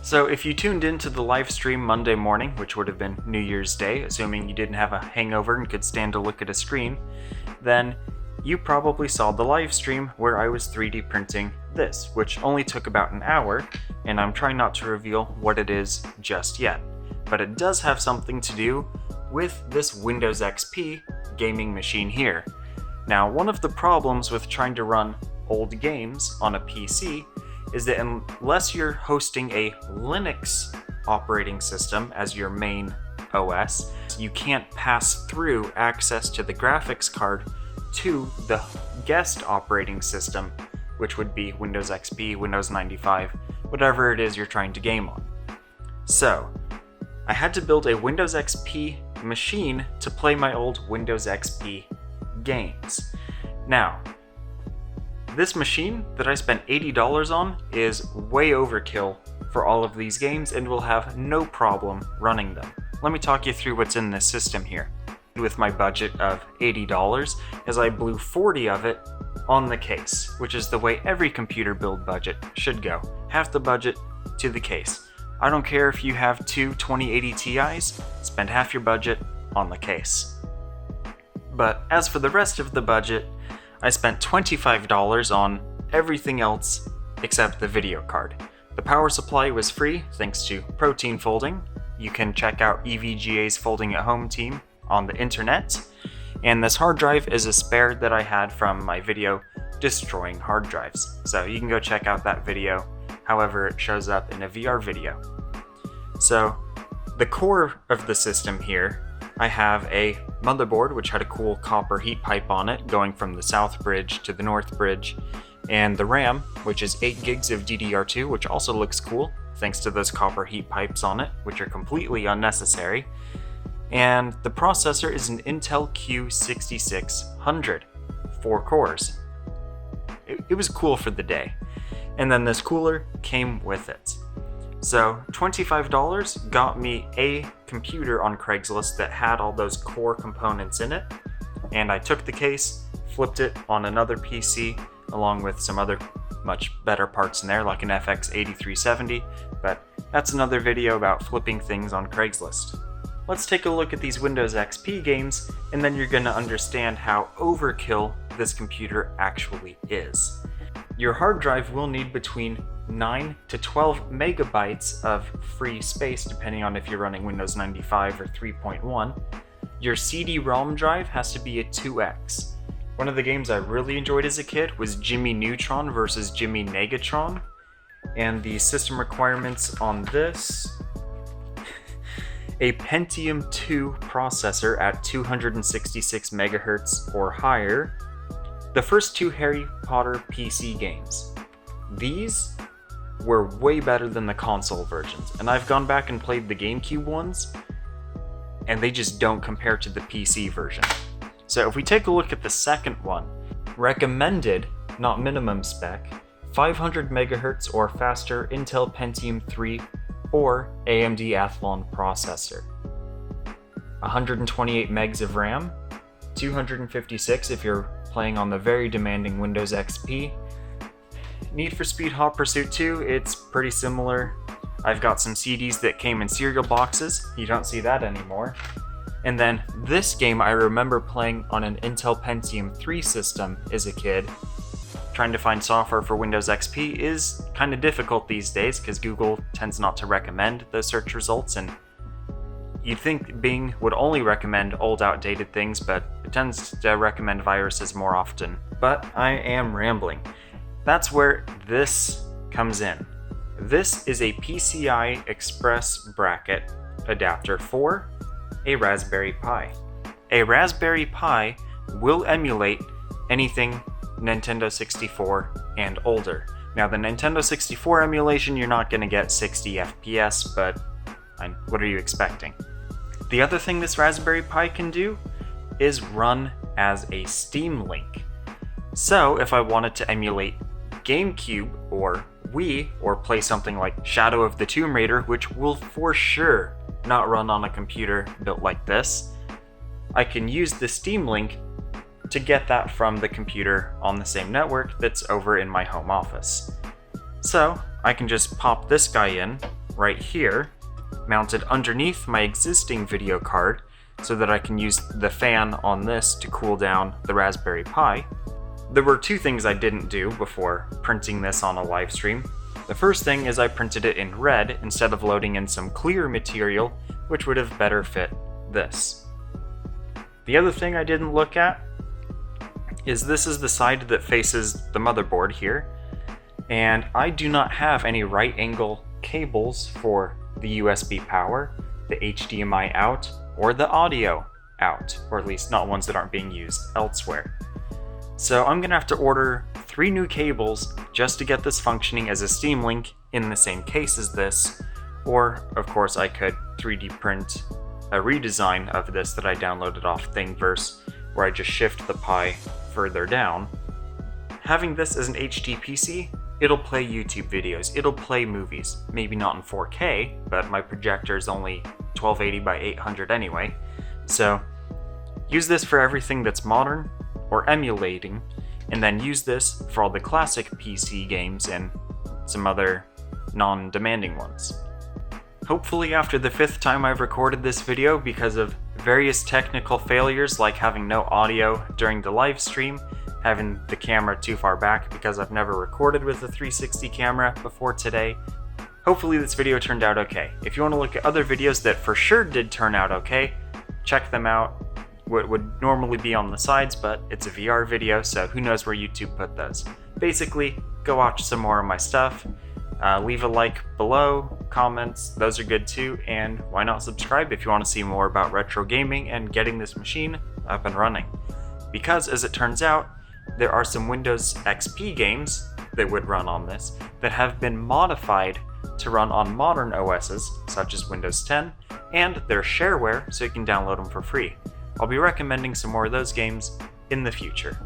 So if you tuned into the live stream Monday morning, which would have been New Year's Day, assuming you didn't have a hangover and could stand to look at a screen, then you probably saw the live stream where I was 3D printing this, which only took about an hour, and I'm trying not to reveal what it is just yet. But it does have something to do with this Windows XP gaming machine here. Now, one of the problems with trying to run old games on a PC is that unless you're hosting a Linux operating system as your main OS, you can't pass through access to the graphics card to the guest operating system, which would be Windows XP, Windows 95, whatever it is you're trying to game on. So, I had to build a Windows XP machine to play my old Windows XP games. Now, this machine that I spent $80 on is way overkill for all of these games and will have no problem running them. Let me talk you through what's in this system here. With my budget of $80, as I blew 40 of it on the case, which is the way every computer build budget should go. Half the budget to the case. I don't care if you have two 2080 Ti's, spend half your budget on the case. But as for the rest of the budget, I spent $25 on everything else except the video card. The power supply was free thanks to Protein Folding. You can check out EVGA's Folding at Home team on the internet. And this hard drive is a spare that I had from my video destroying hard drives. So you can go check out that video, however it shows up in a VR video. So the core of the system here, I have a motherboard which had a cool copper heat pipe on it going from the south bridge to the north bridge, and the RAM, which is 8 gigs of DDR2, which also looks cool thanks to those copper heat pipes on it, which are completely unnecessary. And the processor is an Intel Q6600, 4 cores. It was cool for the day. And then this cooler came with it. So $25 got me a computer on Craigslist that had all those core components in it, and I took the case, flipped it on another PC, along with some other much better parts in there, like an FX 8370, but that's another video about flipping things on Craigslist. Let's take a look at these Windows XP games, and then you're gonna understand how overkill this computer actually is. Your hard drive will need between 9 to 12 megabytes of free space, depending on if you're running Windows 95 or 3.1. Your CD-ROM drive has to be a 2x. One of the games I really enjoyed as a kid was Jimmy Neutron versus Jimmy Negatron, and the system requirements on this: a Pentium 2 processor at 266 megahertz or higher. The first 2 Harry Potter PC games. These were way better than the console versions, and I've gone back and played the GameCube ones, and they just don't compare to the PC version. So if we take a look at the second one, recommended, not minimum spec, 500 megahertz or faster Intel Pentium 3 or AMD Athlon processor. 128 megs of RAM, 256 if you're playing on the very demanding Windows XP. Need for Speed Hot Pursuit 2, it's pretty similar. I've got some CDs that came in cereal boxes, you don't see that anymore. And then this game I remember playing on an Intel Pentium 3 system as a kid. Trying to find software for Windows XP is kind of difficult these days because Google tends not to recommend the search results, and you'd think Bing would only recommend old, outdated things, but it tends to recommend viruses more often. But I am rambling. That's where this comes in. This is a PCI Express bracket adapter for a Raspberry Pi. A Raspberry Pi will emulate anything Nintendo 64 and older. Now, the Nintendo 64 emulation, you're not going to get 60 FPS, but what are you expecting? The other thing this Raspberry Pi can do is run as a Steam Link. So if I wanted to emulate GameCube or Wii, or play something like Shadow of the Tomb Raider, which will for sure not run on a computer built like this, I can use the Steam Link to get that from the computer on the same network that's over in my home office. So I can just pop this guy in, right here, mounted underneath my existing video card so that I can use the fan on this to cool down the Raspberry Pi. There were two things I didn't do before printing this on a live stream. The first thing is I printed it in red instead of loading in some clear material, which would have better fit this. The other thing I didn't look at is this is the side that faces the motherboard here, and I do not have any right angle cables for the USB power, the HDMI out, or the audio out, or at least not ones that aren't being used elsewhere. So I'm gonna have to order 3 new cables just to get this functioning as a Steam Link in the same case as this, or of course I could 3D print a redesign of this that I downloaded off Thingiverse, where I just shift the Pi further down. Having this as an HD PC, it'll play YouTube videos, it'll play movies, maybe not in 4K, but my projector is only 1280 by 800 anyway, so use this for everything that's modern or emulating, and then use this for all the classic PC games and some other non-demanding ones. Hopefully after the 5th time I've recorded this video because of various technical failures like having no audio during the live stream, having the camera too far back because I've never recorded with a 360 camera before today, hopefully this video turned out okay. If you want to look at other videos that for sure did turn out okay, check them out. What would normally be on the sides, but it's a VR video, so who knows where YouTube put those. Basically, go watch some more of my stuff. Leave a like below, comments, those are good too, and why not subscribe if you want to see more about retro gaming and getting this machine up and running. Because, as it turns out, there are some Windows XP games that would run on this that have been modified to run on modern OSs, such as Windows 10, and they're shareware, so you can download them for free. I'll be recommending some more of those games in the future.